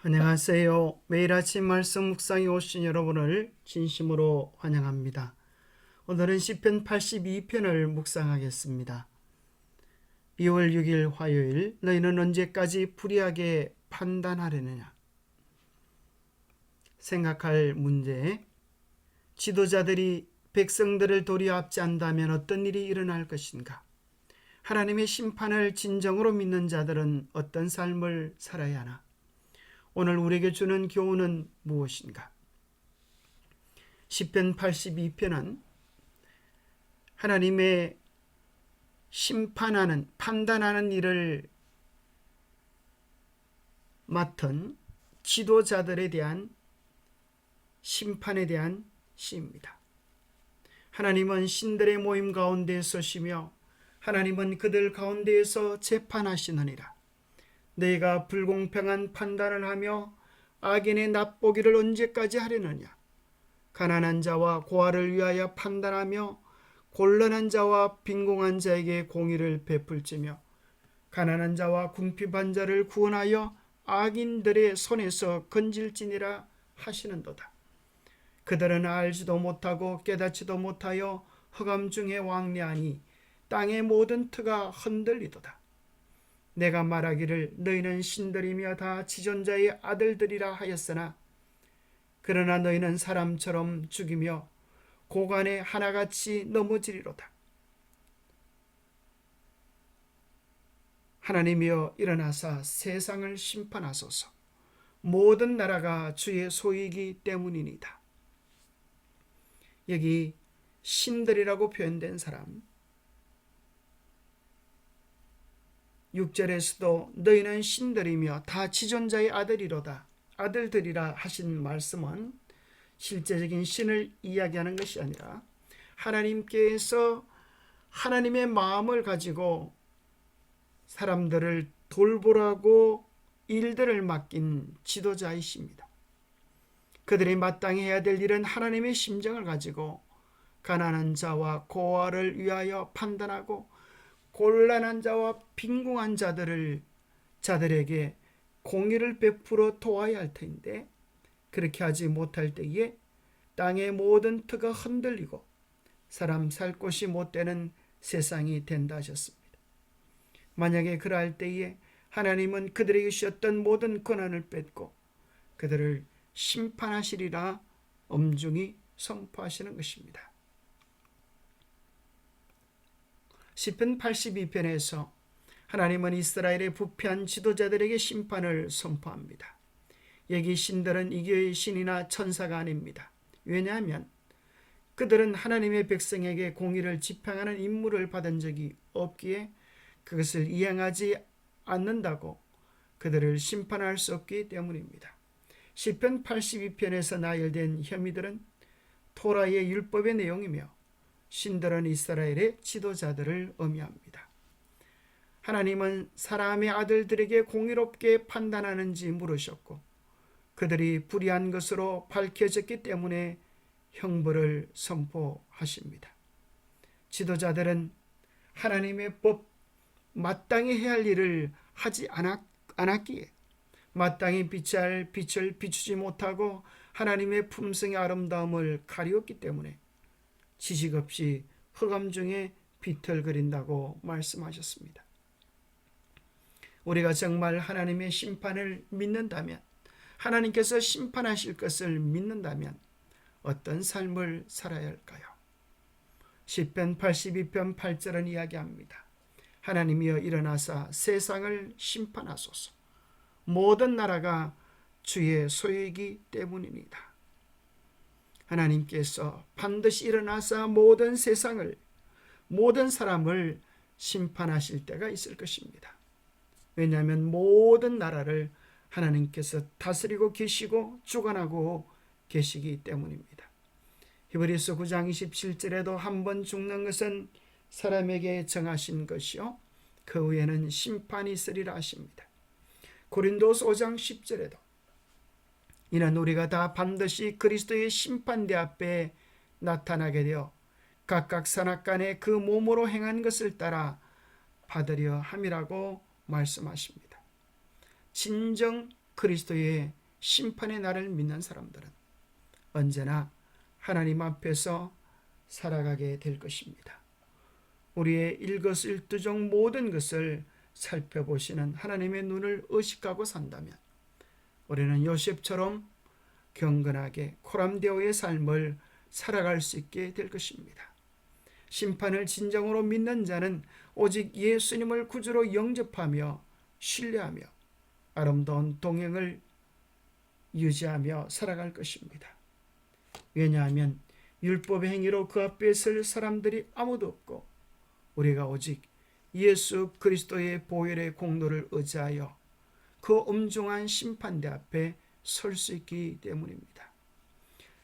안녕하세요. 매일 아침 말씀 묵상에 오신 여러분을 진심으로 환영합니다. 오늘은 시편 82편을 묵상하겠습니다. 2월 6일 화요일, 너희는 언제까지 불의하게 판단하려느냐? 생각할 문제, 지도자들이 백성들을 도리어 압제한다면 어떤 일이 일어날 것인가? 하나님의 심판을 진정으로 믿는 자들은 어떤 삶을 살아야 하나? 오늘 우리에게 주는 교훈은 무엇인가? 시편 82편은 하나님의 심판하는, 판단하는 일을 맡은 지도자들에 대한 심판에 대한 시입니다. 하나님은 신들의 모임 가운데 서시며 하나님은 그들 가운데에서 재판하시느니라. 너희가 불공평한 판단을 하며 악인의 납보기를 언제까지 하려느냐? 가난한 자와 고아를 위하여 판단하며 곤란한 자와 빈궁한 자에게 공의를 베풀지며 가난한 자와 궁핍한 자를 구원하여 악인들의 손에서 건질지니라 하시는도다. 그들은 알지도 못하고 깨닫지도 못하여 흑암 중에 왕래하니 땅의 모든 터가 흔들리도다. 내가 말하기를 너희는 신들이며 다 지존자의 아들들이라 하였으나 그러나 너희는 사람처럼 죽이며 고간에 하나같이 넘어지리로다. 하나님이여 일어나사 세상을 심판하소서. 모든 나라가 주의 소유이기 때문이니이다. 여기 신들이라고 표현된 사람, 6절에서도 너희는 신들이며 다 지존자의 아들이로다, 아들들이라 하신 말씀은 실제적인 신을 이야기하는 것이 아니라 하나님께서 하나님의 마음을 가지고 사람들을 돌보라고 일들을 맡긴 지도자이십니다. 그들이 마땅히 해야 될 일은 하나님의 심정을 가지고 가난한 자와 고아를 위하여 판단하고 곤란한 자와 빈궁한 자들에게 공의를 베풀어 도와야 할 터인데 그렇게 하지 못할 때에 땅의 모든 터가 흔들리고 사람 살 곳이 못 되는 세상이 된다 하셨습니다. 만약에 그러할 때에 하나님은 그들에게 주셨던 모든 권한을 뺏고 그들을 심판하시리라 엄중히 선포하시는 것입니다. 시편 82편에서 하나님은 이스라엘의 부패한 지도자들에게 심판을 선포합니다. 여기 신들은 이교의 신이나 천사가 아닙니다. 왜냐하면 그들은 하나님의 백성에게 공의를 집행하는 임무를 받은 적이 없기에 그것을 이행하지 않는다고 그들을 심판할 수 없기 때문입니다. 시편 82편에서 나열된 혐의들은 토라의 율법의 내용이며 신들은 이스라엘의 지도자들을 의미합니다. 하나님은 사람의 아들들에게 공의롭게 판단하는지 물으셨고 그들이 불의한 것으로 밝혀졌기 때문에 형벌을 선포하십니다. 지도자들은 하나님의 법, 마땅히 해야 할 일을 하지 않았기에 마땅히 비춰야 할 빛을 비추지 못하고 하나님의 품성의 아름다움을 가리웠기 때문에 지식 없이 흑암 중에 비틀거린다고 말씀하셨습니다. 우리가 정말 하나님의 심판을 믿는다면, 하나님께서 심판하실 것을 믿는다면 어떤 삶을 살아야 할까요? 시편 82편 8절은 이야기합니다. 하나님이여 일어나사 세상을 심판하소서. 모든 나라가 주의 소유이기 때문입니다. 하나님께서 반드시 일어나사 모든 세상을, 모든 사람을 심판하실 때가 있을 것입니다. 왜냐하면 모든 나라를 하나님께서 다스리고 계시고 주관하고 계시기 때문입니다. 히브리서 9장 27절에도 한 번 죽는 것은 사람에게 정하신 것이요 그 후에는 심판이 있으리라 하십니다. 고린도서 5장 10절에도 이는 우리가 다 반드시 그리스도의 심판대 앞에 나타나게 되어 각각 선악간에 그 몸으로 행한 것을 따라 받으려 함이라고 말씀하십니다. 진정 그리스도의 심판의 날을 믿는 사람들은 언제나 하나님 앞에서 살아가게 될 것입니다. 우리의 일거수일투족 모든 것을 살펴보시는 하나님의 눈을 의식하고 산다면 우리는 요셉처럼 경건하게 코람데오의 삶을 살아갈 수 있게 될 것입니다. 심판을 진정으로 믿는 자는 오직 예수님을 구주로 영접하며 신뢰하며 아름다운 동행을 유지하며 살아갈 것입니다. 왜냐하면 율법의 행위로 그 앞에 설 사람들이 아무도 없고 우리가 오직 예수 그리스도의 보혈의 공로를 의지하여 그 엄중한 심판대 앞에 설 수 있기 때문입니다.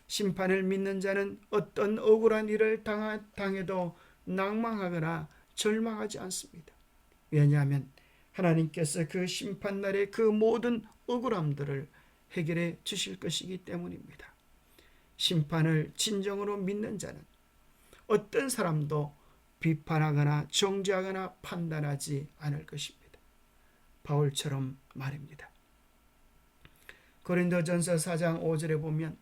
심판을 믿는 자는 어떤 억울한 일을 당해도 낭망하거나 절망하지 않습니다. 왜냐하면 하나님께서 그 심판날에 그 모든 억울함들을 해결해 주실 것이기 때문입니다. 심판을 진정으로 믿는 자는 어떤 사람도 비판하거나 정죄하거나 판단하지 않을 것입니다. 바울처럼 말입니다. 고린도전서 4장 5절에 보면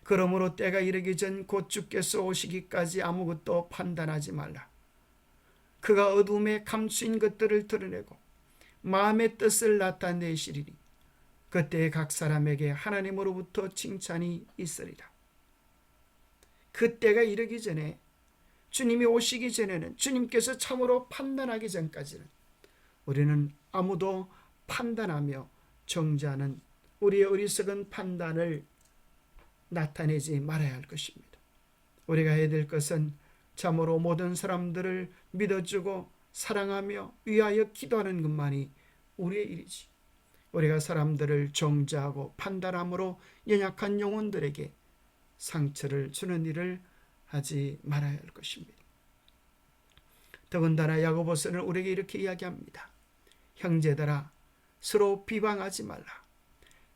그러므로 때가 이르기 전 곧 주께서 오시기까지 아무것도 판단하지 말라. 그가 어둠에 감추인 것들을 드러내고 마음의 뜻을 나타내시리니 그때 각 사람에게 하나님으로부터 칭찬이 있으리라. 그때가 이르기 전에, 주님이 오시기 전에는, 주님께서 참으로 판단하기 전까지는 우리는 아무도 판단하며 정죄하는 우리의 어리석은 판단을 나타내지 말아야 할 것입니다. 우리가 해야 될 것은 참으로 모든 사람들을 믿어주고 사랑하며 위하여 기도하는 것만이 우리의 일이지, 우리가 사람들을 정죄하고 판단함으로 연약한 영혼들에게 상처를 주는 일을 하지 말아야 할 것입니다. 더군다나 야고보서는 우리에게 이렇게 이야기합니다. 형제들아, 서로 비방하지 말라.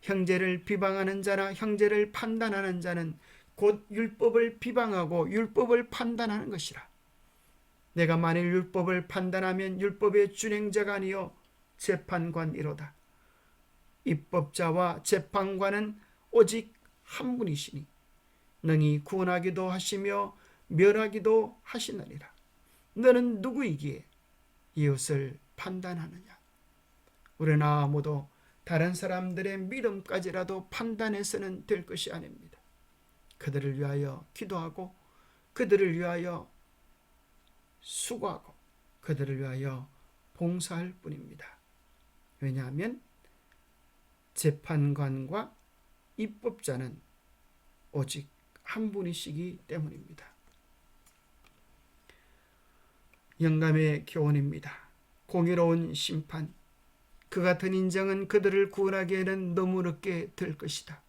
형제를 비방하는 자나 형제를 판단하는 자는 곧 율법을 비방하고 율법을 판단하는 것이라. 내가 만일 율법을 판단하면 율법의 준행자가 아니요 재판관이로다. 입법자와 재판관은 오직 한 분이시니 능히 구원하기도 하시며 멸하기도 하시느니라. 너는 누구이기에 이웃을 판단하느냐? 우리는 아무도 다른 사람들의 믿음까지라도 판단해서는 될 것이 아닙니다. 그들을 위하여 기도하고 그들을 위하여 수고하고 그들을 위하여 봉사할 뿐입니다. 왜냐하면 재판관과 입법자는 오직 한 분이시기 때문입니다. 영감의 교훈입니다. 공의로운 심판, 그 같은 인정은 그들을 구원하기에는 너무 늦게 될 것이다.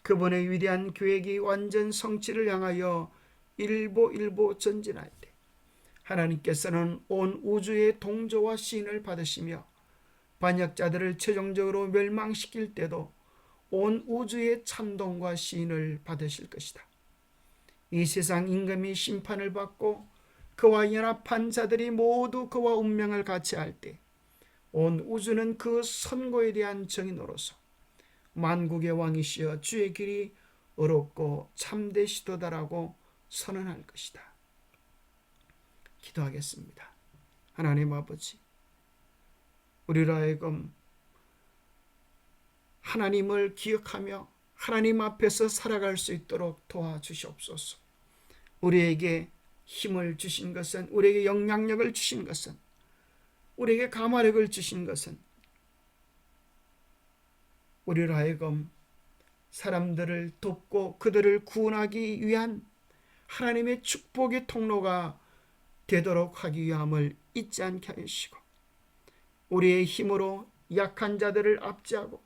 그분의 위대한 계획이 완전 성취를 향하여 일보 전진할 때 하나님께서는 온 우주의 동조와 시인을 받으시며 반역자들을 최종적으로 멸망시킬 때도 온 우주의 찬동과 시인을 받으실 것이다. 이 세상 임금이 심판을 받고 그와 연합한 자들이 모두 그와 운명을 같이 할 때 온 우주는 그 선고에 대한 정인으로서 만국의 왕이시여 주의 길이 어렵고 참되시도다라고 선언할 것이다. 기도하겠습니다. 하나님 아버지, 우리로 하여금 하나님을 기억하며 하나님 앞에서 살아갈 수 있도록 도와주시옵소서. 우리에게 힘을 주신 것은, 우리에게 영향력을 주신 것은, 우리에게 감화력을 주신 것은 우리로 하여금 사람들을 돕고 그들을 구원하기 위한 하나님의 축복의 통로가 되도록 하기 위함을 잊지 않게 하시고, 우리의 힘으로 약한 자들을 압제하고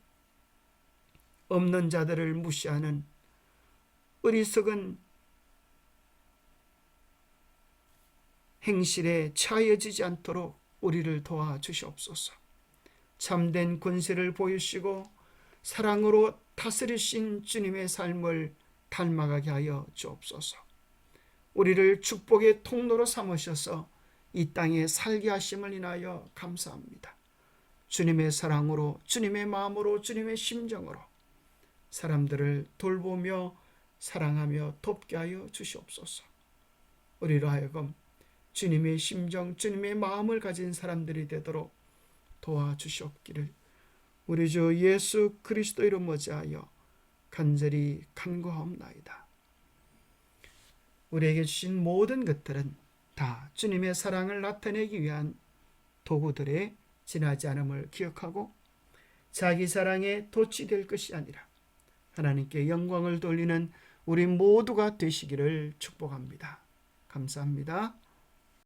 없는 자들을 무시하는 어리석은 행실에 차여지지 않도록 우리를 도와주시옵소서. 참된 권세를 보이시고 사랑으로 다스리신 주님의 삶을 닮아가게 하여 주옵소서. 우리를 축복의 통로로 삼으셔서 이 땅에 살게 하심을 인하여 감사합니다. 주님의 사랑으로, 주님의 마음으로, 주님의 심정으로 사람들을 돌보며 사랑하며 돕게 하여 주시옵소서. 우리로 하여금 주님의 심정, 주님의 마음을 가진 사람들이 되도록 도와주시옵기를 우리 주 예수 그리스도 이름 머지하여 간절히 간구하옵나이다. 우리에게 주신 모든 것들은 다 주님의 사랑을 나타내기 위한 도구들에 지나지 않음을 기억하고 자기 사랑에 도취될 것이 아니라 하나님께 영광을 돌리는 우리 모두가 되시기를 축복합니다. 감사합니다.